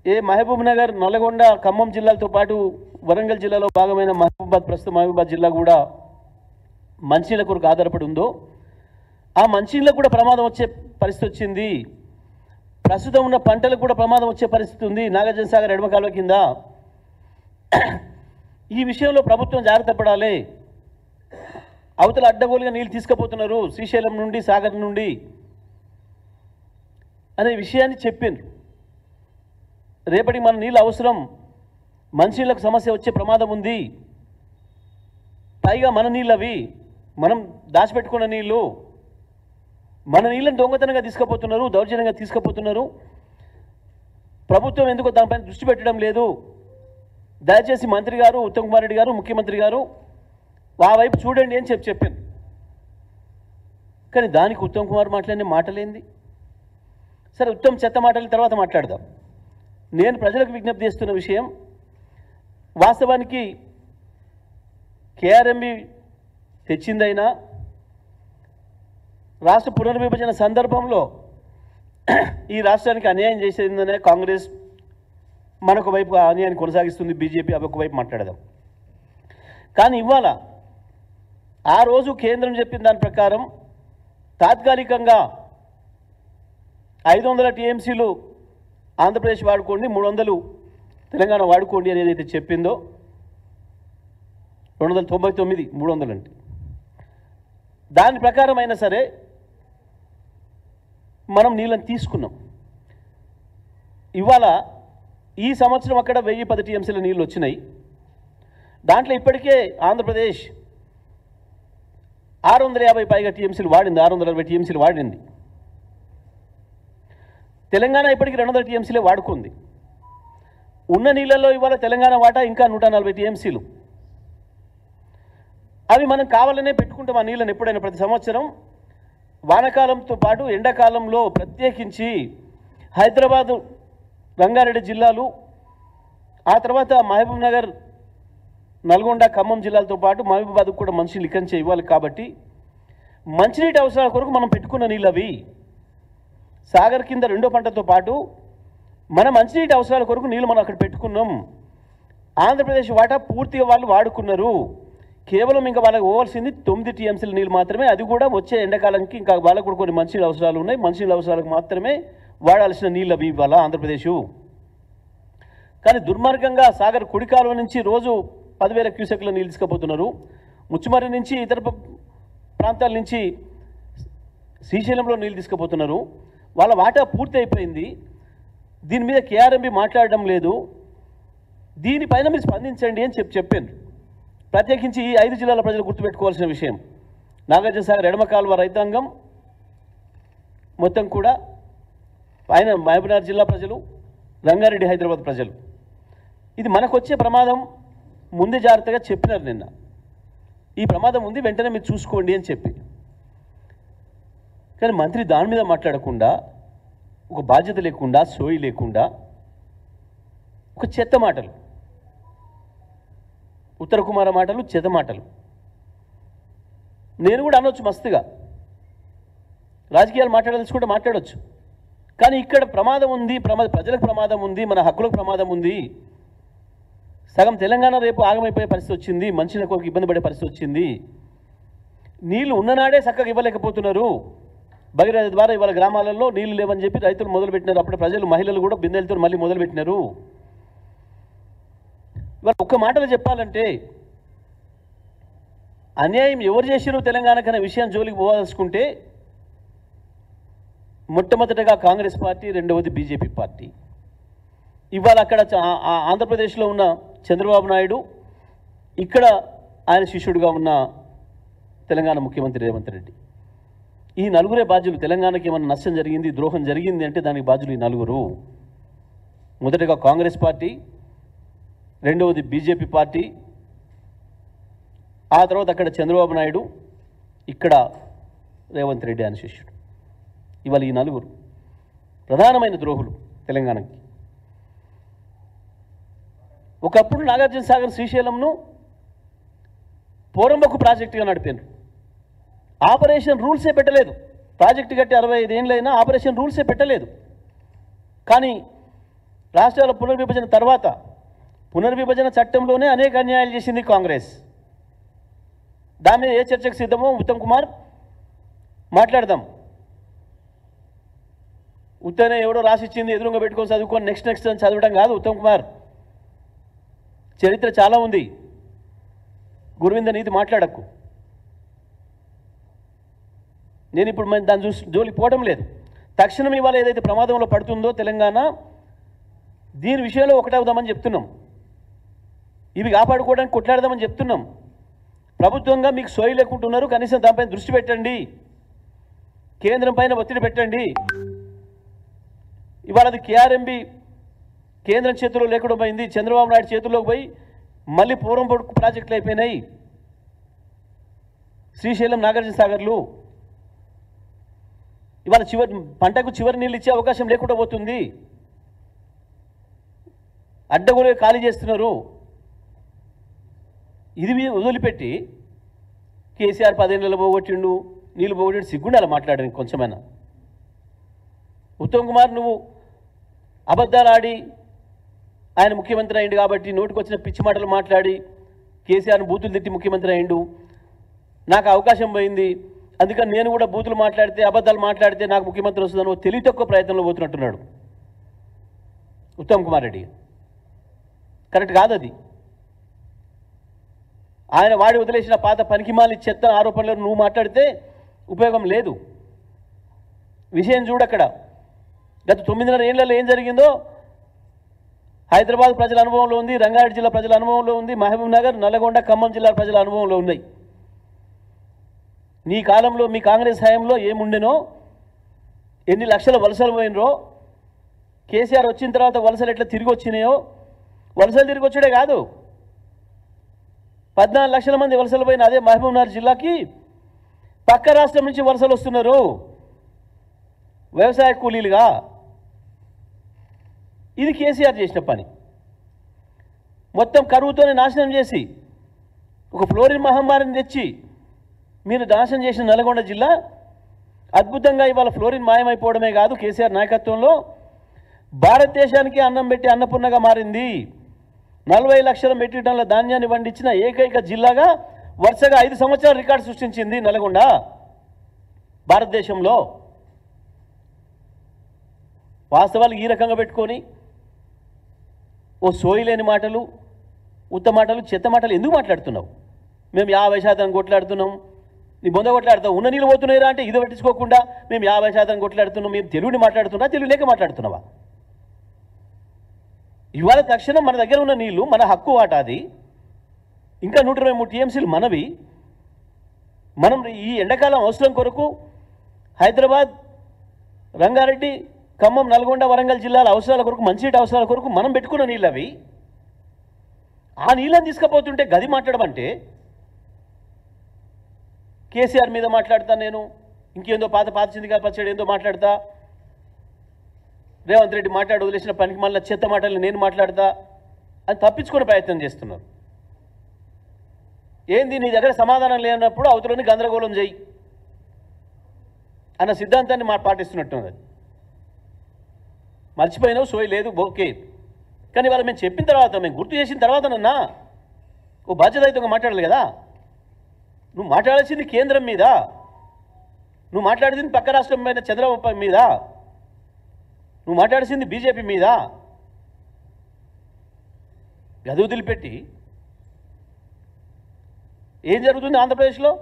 మహబూబ్ నగర్, నల్గొండ, ఖమ్మం జిల్లాలతో పాటు వరంగల్ జిల్లాలో భాగమైన ప్రస్తుతం మహబూబాద్ జిల్లా కూడా మంచినీళ్ళ కొరకు ఆధారపడి ఉందో ఆ మంచినీళ్ళకు కూడా ప్రమాదం వచ్చే పరిస్థితి వచ్చింది. ప్రస్తుతం ఉన్న పంటలకు కూడా ప్రమాదం వచ్చే పరిస్థితి ఉంది నాగార్జున సాగర్ ఎడమ కాలువ కింద. ఈ విషయంలో ప్రభుత్వం జాగ్రత్త పడాలి. అవతల అడ్డగోలుగా నీళ్ళు తీసుకుపోతున్నారు శ్రీశైలం నుండి, సాగర్ నుండి అనే విషయాన్ని చెప్పిండ్రు. రేపటి మన నీళ్ళు అవసరం, మంచినీళ్ళకు సమస్య వచ్చే ప్రమాదం ఉంది. పైగా మన నీళ్ళు అవి, మనం దాచిపెట్టుకున్న నీళ్ళు, మన నీళ్ళని దొంగతనంగా తీసుకుపోతున్నారు, దౌర్జన్యంగా తీసుకుపోతున్నారు. ప్రభుత్వం ఎందుకో దానిపైన దృష్టి పెట్టడం లేదు. దయచేసి మంత్రి గారు, ఉత్తమ్ కుమార్ రెడ్డి గారు, ముఖ్యమంత్రి గారు ఆ వైపు చూడండి అని చెప్పాను. కానీ దానికి ఉత్తమ్ కుమార్ మాట్లాడిన మాటలేంది? సరే, ఉత్తమ్ చెత్త మాటల తర్వాత మాట్లాడదాం. నేను ప్రజలకు విజ్ఞప్తి చేస్తున్న విషయం, వాస్తవానికి కేఆర్ఎంబి తెచ్చిందైనా రాష్ట్ర పునర్విభజన సందర్భంలో ఈ రాష్ట్రానికి అన్యాయం చేసేందనే కాంగ్రెస్ మనొక వైపు అన్యాయాన్ని కొనసాగిస్తుంది, బీజేపీ అదొక వైపు మాట్లాడదాం. కానీ ఇవాళ ఆ రోజు కేంద్రం చెప్పిన దాని ప్రకారం తాత్కాలికంగా 500 టీఎంసీలు ఆంధ్రప్రదేశ్ వాడుకోండి, 300 తెలంగాణ వాడుకోండి అని ఏదైతే చెప్పిందో, 299 300 అంటే దాని ప్రకారం అయినా సరే మనం నీళ్ళని తీసుకున్నాం. ఇవాళ ఈ సంవత్సరం అక్కడ 1010 టీఎంసీల నీళ్ళు వచ్చినాయి. దాంట్లో ఇప్పటికే ఆంధ్రప్రదేశ్ 650 పైగా టీఎంసీలు వాడింది, 660 టీఎంసీలు వాడింది. తెలంగాణ ఇప్పటికీ 200 టీఎంసీలే వాడుకుంది. ఉన్న నీళ్ళల్లో ఇవాళ తెలంగాణ వాటా ఇంకా 140 టీఎంసీలు. అవి మనం కావాలనే పెట్టుకుంటాం ఆ నీళ్ళని ఎప్పుడైనా. ప్రతి సంవత్సరం వానాకాలంతో పాటు ఎండాకాలంలో ప్రత్యేకించి హైదరాబాదు, రంగారెడ్డి జిల్లాలు, ఆ తర్వాత మహబూబ్ నగర్, నల్గొండ, ఖమ్మం జిల్లాలతో పాటు మహబూబాద్కు కూడా మంచినీళ్ళు ఇక్కడి నుంచే ఇవ్వాలి. కాబట్టి మంచినీటి అవసరాల కొరకు మనం పెట్టుకున్న నీళ్ళు అవి. సాగర్ కింద రెండో పంటతో పాటు మన మంచినీటి అవసరాల కొరకు నీళ్ళు మనం అక్కడ పెట్టుకున్నాం. ఆంధ్రప్రదేశ్ వాటా పూర్తిగా వాళ్ళు వాడుకున్నారు. కేవలం ఇంకా వాళ్ళకి పోవాల్సింది 9 టీఎంసీల నీళ్ళు మాత్రమే. అది కూడా వచ్చే ఎండాకాలానికి ఇంకా వాళ్ళకు కూడా కొన్ని మంచినీళ్ళ అవసరాలు ఉన్నాయి. మంచినీళ్ళ అవసరాలకు మాత్రమే వాడాల్సిన నీళ్ళు అవి ఇవాళ ఆంధ్రప్రదేశ్. కానీ దుర్మార్గంగా సాగర్ కుడి కాలువ నుంచి రోజు 10,000 క్యూసెక్ల నీళ్ళు తీసుకుపోతున్నారు. ముచ్చుమర్రి నుంచి ఇతర ప్రాంతాల నుంచి శ్రీశైలంలో నీళ్ళు తీసుకుపోతున్నారు. వాళ్ళ వాటా పూర్తి అయిపోయింది. దీని మీద కేఆర్ఎంబి మాట్లాడడం లేదు. దీనిపైన మీరు స్పందించండి అని చెప్పాను. ప్రత్యేకించి ఈ 5 జిల్లాల ప్రజలు గుర్తుపెట్టుకోవాల్సిన విషయం, నాగార్జున సాగర్ ఎడమ కాలువ రైతాంగం మొత్తం కూడా, ఆయన మహబూబ్నగర్ జిల్లా ప్రజలు, రంగారెడ్డి, హైదరాబాద్ ప్రజలు, ఇది మనకు వచ్చే ప్రమాదం ముందే జాగ్రత్తగా చెప్పినారు నిన్న. ఈ ప్రమాదం ఉంది, వెంటనే మీరు చూసుకోండి అని చెప్పి. కానీ మంత్రి దాని మీద మాట్లాడకుండా, ఒక బాధ్యత లేకుండా, సోయి లేకుండా, ఒక చెత్త మాటలు, ఉత్తర కుమార మాటలు, చెత్త మాటలు. నేను కూడా అనొచ్చు మస్తుగా, రాజకీయాలు మాట్లాడాల్సుకుంటే మాట్లాడవచ్చు. కానీ ఇక్కడ ప్రమాదం ఉంది, ప్రజలకు ప్రమాదం ఉంది, మన హక్కులకు ప్రమాదం ఉంది. సగం తెలంగాణ రేపు ఆగమైపోయే పరిస్థితి వచ్చింది, మంచినీళ్ళ కొరకు ఇబ్బంది పడే పరిస్థితి వచ్చింది. నీళ్లు ఉన్ననాడే చక్కగా ఇవ్వలేకపోతున్నారు. భగీరథ ద్వారా ఇవాళ గ్రామాలలో నీళ్లు లేవని చెప్పి రైతులు మొదలుపెట్టినారు. అప్పుడు ప్రజలు, మహిళలు కూడా బిందెలతో మళ్ళీ మొదలుపెట్టినారు. ఇవాళ ఒక్క మాటలు చెప్పాలంటే, అన్యాయం ఎవరు చేసినారు తెలంగాణకు అనే విషయం జోలికి పోవాల్సుకుంటే, మొట్టమొదటగా కాంగ్రెస్ పార్టీ, రెండవది బీజేపీ పార్టీ. ఇవాళ అక్కడ ఆంధ్రప్రదేశ్లో ఉన్న చంద్రబాబు నాయుడు, ఇక్కడ ఆయన శిష్యుడిగా ఉన్న తెలంగాణ ముఖ్యమంత్రి రేవంత్ రెడ్డి, ఈ నలుగురే బాధ్యులు. తెలంగాణకి ఏమైనా నష్టం జరిగింది, ద్రోహం జరిగింది అంటే దానికి బాధ్యులు ఈ నలుగురు. మొదటగా కాంగ్రెస్ పార్టీ, రెండవది బీజేపీ పార్టీ, ఆ తర్వాత అక్కడ చంద్రబాబు నాయుడు, ఇక్కడ రేవంత్ రెడ్డి ఆయన శిష్యుడు. ఇవాళ ఈ నలుగురు ప్రధానమైన ద్రోహులు తెలంగాణకి. ఒకప్పుడు నాగార్జున సాగర్, శ్రీశైలంను పోరంబకు ప్రాజెక్టుగా నడిపారు. ఆపరేషన్ రూల్సే పెట్టలేదు. ప్రాజెక్టు కట్టి 65 ఏళ్ళైనా ఆపరేషన్ రూల్సే పెట్టలేదు. కానీ రాష్ట్రాల పునర్విభజన తర్వాత పునర్విభజన చట్టంలోనే అనేక అన్యాయాలు చేసింది కాంగ్రెస్. దాని మీద ఏ చర్చకు సిద్ధమో ఉత్తమ్ కుమార్ మాట్లాడదాం. ఉత్తనే ఎవడో రాసిచ్చింది ఎదురుగా పెట్టుకొని చదువుకొని నెక్స్ట్ అని చదవడం కాదు ఉత్తమ్ కుమార్. చరిత్ర చాలా ఉంది. గురువింద నీతి మాట్లాడకు. నేను ఇప్పుడు దాన్ని చూసి జోలికి పోవడం లేదు. తక్షణం ఇవాళ ఏదైతే ప్రమాదంలో పడుతుందో తెలంగాణ, దీని విషయంలో ఒకటవుదామని చెప్తున్నాం. ఇవి కాపాడుకోవడానికి కొట్లాడదామని చెప్తున్నాం. ప్రభుత్వంగా మీకు సోయి లేకుంటున్నారు, కనీసం దానిపైన దృష్టి పెట్టండి, కేంద్రం పైన ఒత్తిడి పెట్టండి. ఇవాళ అది కేఆర్ఎంబి కేంద్రం చేతిలో లేకుండా పోయింది, చంద్రబాబు నాయుడు చేతుల్లోకి పోయి మళ్ళీ పూర్వం పొడుకు ప్రాజెక్టులు అయిపోయినాయి. శ్రీశైలం, నాగార్జున సాగర్లు ఇవాళ పంటకు చివరి నీళ్ళు ఇచ్చే అవకాశం లేకుండా పోతుంది. అడ్డగోలుగా ఖాళీ చేస్తున్నారు. ఇది వదిలిపెట్టి కేసీఆర్ 10 ఏళ్ళలో పోగొట్టిండు, నీళ్ళు పోగొట్టిండు, సిగ్గుండాలి మాట్లాడడానికి కొంచెమైనా. ఉత్తమ్ కుమార్, నువ్వు అబద్ధాలు ఆడి ఆయన ముఖ్యమంత్రి అయిండు కాబట్టి నోటికి వచ్చిన పిచ్చి మాటలు మాట్లాడి కేసీఆర్ను బూతులు తిట్టి ముఖ్యమంత్రి అయిండు, నాకు అవకాశం పోయింది, అందుకని నేను కూడా బూతులు మాట్లాడితే అబద్ధాలు మాట్లాడితే నాకు ముఖ్యమంత్రి వస్తుందని తెలివి తక్కువ ప్రయత్నంలో పోతున్నట్టున్నాడు ఉత్తమ్ కుమార్ రెడ్డి. కరెక్ట్ కాదు అది. ఆయన వాడి వదిలేసిన పాత పనికిమాలి చెత్త ఆరోపణలను నువ్వు మాట్లాడితే ఉపయోగం లేదు. విషయం చూడక్కడ గత 9.5 ఏళ్లలో ఏం జరిగిందో హైదరాబాద్ ప్రజల అనుభవంలో ఉంది, రంగారెడ్డి జిల్లా ప్రజల అనుభవంలో ఉంది, మహబూబ్ నగర్, నల్లగొండ, ఖమ్మం జిల్లా ప్రజల అనుభవంలో ఉన్నాయి. నీ కాలంలో మీ కాంగ్రెస్ హయాంలో ఏముండెనో, ఎన్ని లక్షల వలసలు పోయినరో, కేసీఆర్ వచ్చిన తర్వాత వలసలు ఎట్లా తిరిగి వచ్చినాయో, వలసలు తిరిగి వచ్చాడే కాదు 14 లక్షల మంది వలసలు పోయిన అదే మహబూబ్ నగర్ జిల్లాకి పక్క రాష్ట్రం నుంచి వలసలు వస్తున్నారు వ్యవసాయ కూలీలుగా. ఇది కేసీఆర్ చేసిన పని. మొత్తం కరువుతోనే నాశనం చేసి ఒక ఫ్లోరిన్ మహమ్మారిని తెచ్చి మీరు నాశనం చేసిన నల్గొండ జిల్లా అద్భుతంగా ఇవాళ ఫ్లోరిన్ మాయమైపోవడమే కాదు, కేసీఆర్ నాయకత్వంలో భారతదేశానికి అన్నం పెట్టి అన్నపూర్ణగా మారింది. 40 లక్షల మెట్రిక్ టన్నుల ధాన్యాన్ని పండించిన ఏకైక జిల్లాగా వరుసగా 5 సంవత్సరాలు రికార్డు సృష్టించింది నల్గొండ భారతదేశంలో. వాస్తవాలు ఈ రకంగా పెట్టుకొని ఓ సోయి లేని మాటలు, ఉత్త మాటలు, చెత్త మాటలు ఎందుకు మాట్లాడుతున్నావు? మేము 50% కొట్లాడుతున్నాం, నీ బొంద కొట్లాడుతావు, ఉన్న నీళ్ళు పోతున్నాయిరా అంటే ఇది పట్టించుకోకుండా మేము 50% కొట్లాడుతున్నాం, మేము తెలుగుని మాట్లాడుతున్నా, తెలుగు లేక మాట్లాడుతున్నావా? ఇవాళ తక్షణం మన దగ్గర ఉన్న నీళ్లు మన హక్కు వాటాది, ఇంకా 123 టీఎంసీలు మనవి. మనం ఈ ఎండాకాలం అవసరం కొరకు హైదరాబాద్, రంగారెడ్డి, ఖమ్మం, నల్గొండ, వరంగల్ జిల్లాల అవసరాల కొరకు, మంచినీటి అవసరాల కొరకు మనం పెట్టుకున్న నీళ్ళు అవి. ఆ నీళ్ళని తీసుకుపోతుంటే గది మాట్లాడడం అంటే కేసీఆర్ మీద మాట్లాడతా, నేను ఇంకేందో పాత చిందిగా పచ్చడి ఏందో మాట్లాడతా, రేవంత్ రెడ్డి మాట్లాడి వదిలేసిన పనికి మళ్ళీ చెత్త మాటలు నేను మాట్లాడతా అని తప్పించుకునే ప్రయత్నం చేస్తున్నారు. ఏంది నీ దగ్గర సమాధానం లేనప్పుడు అవతలని గందరగోళం చేయి అన్న సిద్ధాంతాన్ని పాటిస్తున్నట్టున్నది. మర్చిపోయినావు, సోయి లేదు, ఓకే. కానీ వాళ్ళు మేము చెప్పిన తర్వాత, మేము గుర్తు చేసిన తర్వాత నన్నా ఓ బాధ్యతాయుతంగా మాట్లాడాలి కదా. నువ్వు మాట్లాడాల్సింది కేంద్రం మీద, నువ్వు మాట్లాడింది పక్క రాష్ట్రం మీద చంద్రబాబు మీద, నువ్వు మాట్లాడాల్సింది బీజేపీ మీద. గది వదిలిపెట్టి ఏం జరుగుతుంది ఆంధ్రప్రదేశ్లో?